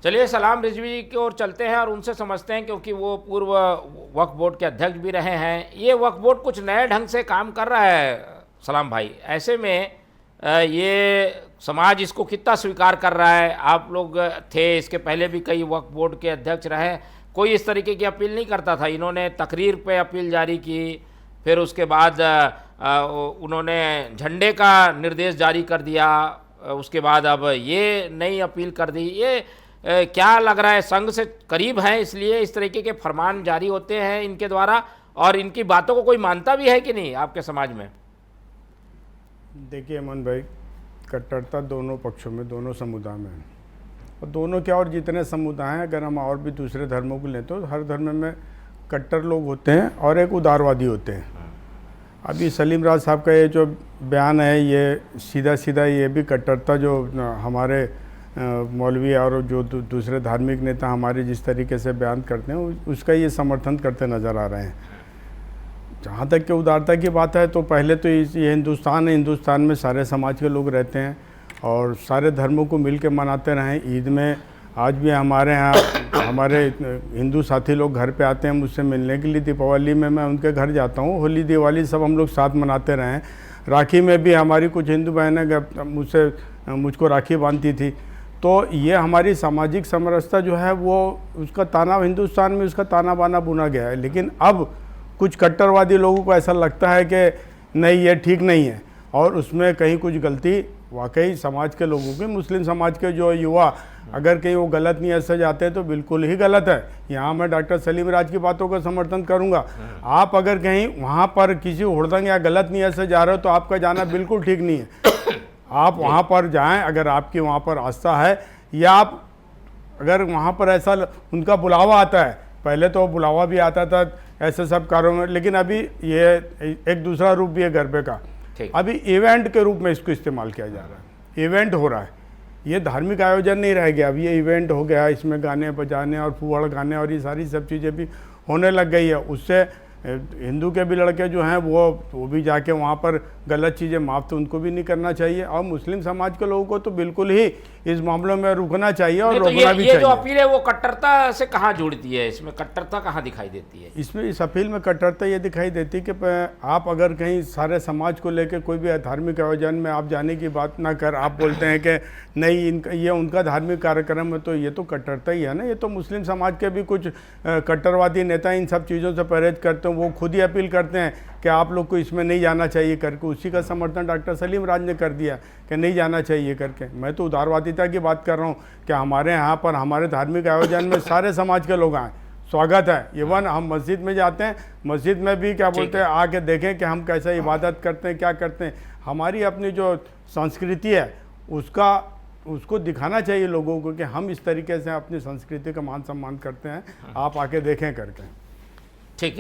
चलिए सलाम रिजवी जी की ओर चलते हैं और उनसे समझते हैं, क्योंकि वो पूर्व वक्फ बोर्ड के अध्यक्ष भी रहे हैं। ये वक्फ बोर्ड कुछ नए ढंग से काम कर रहा है सलाम भाई, ऐसे में ये समाज इसको कितना स्वीकार कर रहा है? आप लोग थे, इसके पहले भी कई वक्फ बोर्ड के अध्यक्ष रहे, कोई इस तरीके की अपील नहीं करता था। इन्होंने तकरीर पे अपील जारी की, फिर उसके बाद उन्होंने झंडे का निर्देश जारी कर दिया, उसके बाद अब ये नई अपील कर दी। ये क्या लग रहा है, संघ से करीब है इसलिए इस तरीके के फरमान जारी होते हैं इनके द्वारा, और इनकी बातों को कोई मानता भी है कि नहीं आपके समाज में? देखिए अमन भाई, कट्टरता दोनों पक्षों में, दोनों समुदाय में है। और दोनों क्या, और जितने समुदाय हैं, अगर हम और भी दूसरे धर्मों को लें तो हर धर्म में कट्टर लोग होते हैं और एक उदारवादी होते हैं। अभी सलीम राज साहब का ये जो बयान है, ये सीधा सीधा ये भी कट्टरता जो हमारे मौलवी और जो दूसरे धार्मिक नेता हमारे जिस तरीके से बयान करते हैं उसका ये समर्थन करते नज़र आ रहे हैं। जहाँ तक कि उदारता की बात है, तो पहले तो ये हिंदुस्तान है, हिंदुस्तान में सारे समाज के लोग रहते हैं और सारे धर्मों को मिल के मनाते रहें। ईद में आज भी हमारे यहाँ हमारे हिंदू साथी लोग घर पे आते हैं मुझसे मिलने के लिए, दीपावली में मैं उनके घर जाता हूँ, होली दिवाली सब हम लोग साथ मनाते रहें। राखी में भी हमारी कुछ हिंदू बहनें मुझको राखी बांधती थी। तो ये हमारी सामाजिक समरसता जो है वो उसका ताना हिंदुस्तान में उसका ताना बाना बुना गया है। लेकिन अब कुछ कट्टरवादी लोगों को ऐसा लगता है कि नहीं ये ठीक नहीं है और उसमें कहीं कुछ गलती वाकई समाज के लोगों की, मुस्लिम समाज के जो युवा अगर कहीं वो गलत नीयत से जाते हैं तो बिल्कुल ही गलत है। यहाँ मैं डॉक्टर सलीम राज की बातों का समर्थन करूँगा। आप अगर कहीं वहाँ पर किसी हुड़दंग या गलत नीयत से जा रहे हो तो आपका जाना बिल्कुल ठीक नहीं है। आप वहाँ पर जाएं अगर आपकी वहाँ पर आस्था है, या आप अगर वहाँ पर ऐसा उनका बुलावा आता है, पहले तो बुलावा भी आता था ऐसे सब कार्यों में, लेकिन अभी ये एक दूसरा रूप भी है गरबे का। अभी इवेंट के रूप में इसको इस्तेमाल किया जा रहा है, इवेंट हो रहा है। ये धार्मिक आयोजन नहीं रह गया, अभी ये इवेंट हो गया। इसमें गाने बजाने और फुहाड़ गाने और ये सारी सब चीज़ें भी होने लग गई है। उससे हिंदू के भी लड़के जो हैं वो भी जाके वहाँ पर गलत चीज़ें माफ़ तो उनको भी नहीं करना चाहिए, और मुस्लिम समाज के लोगों को तो बिल्कुल ही इस मामलों में रुकना चाहिए और रोकना भी चाहिए। ये जो अपील है वो कट्टरता से कहाँ जुड़ती है? इसमें कट्टरता कहाँ दिखाई देती है? इसमें इस अपील में कट्टरता ये दिखाई देती है कि आप अगर कहीं सारे समाज को लेकर कोई भी धार्मिक आयोजन में आप जाने की बात ना कर, आप बोलते हैं कि नहीं इनका ये उनका धार्मिक कार्यक्रम है, तो ये तो कट्टरता ही है ना। ये तो मुस्लिम समाज के भी कुछ कट्टरवादी नेता इन सब चीज़ों से परहेज करते हैं, वो खुद ही अपील करते हैं कि आप लोग को इसमें नहीं जाना चाहिए करके। उसी का समर्थन डॉक्टर सलीम राज ने कर दिया कि नहीं जाना चाहिए करके। मैं तो उदारवादिता की बात कर रहा हूँ कि हमारे यहाँ पर हमारे धार्मिक आयोजन में सारे समाज के लोग आएँ, स्वागत है। इवन हम मस्जिद में जाते हैं, मस्जिद में भी क्या बोलते हैं, आके देखें कि हम कैसे इबादत करते हैं, क्या करते हैं। हमारी अपनी जो संस्कृति है उसको दिखाना चाहिए लोगों को कि हम इस तरीके से अपनी संस्कृति का मान सम्मान करते हैं, आप आके देखें करके। ठीक है।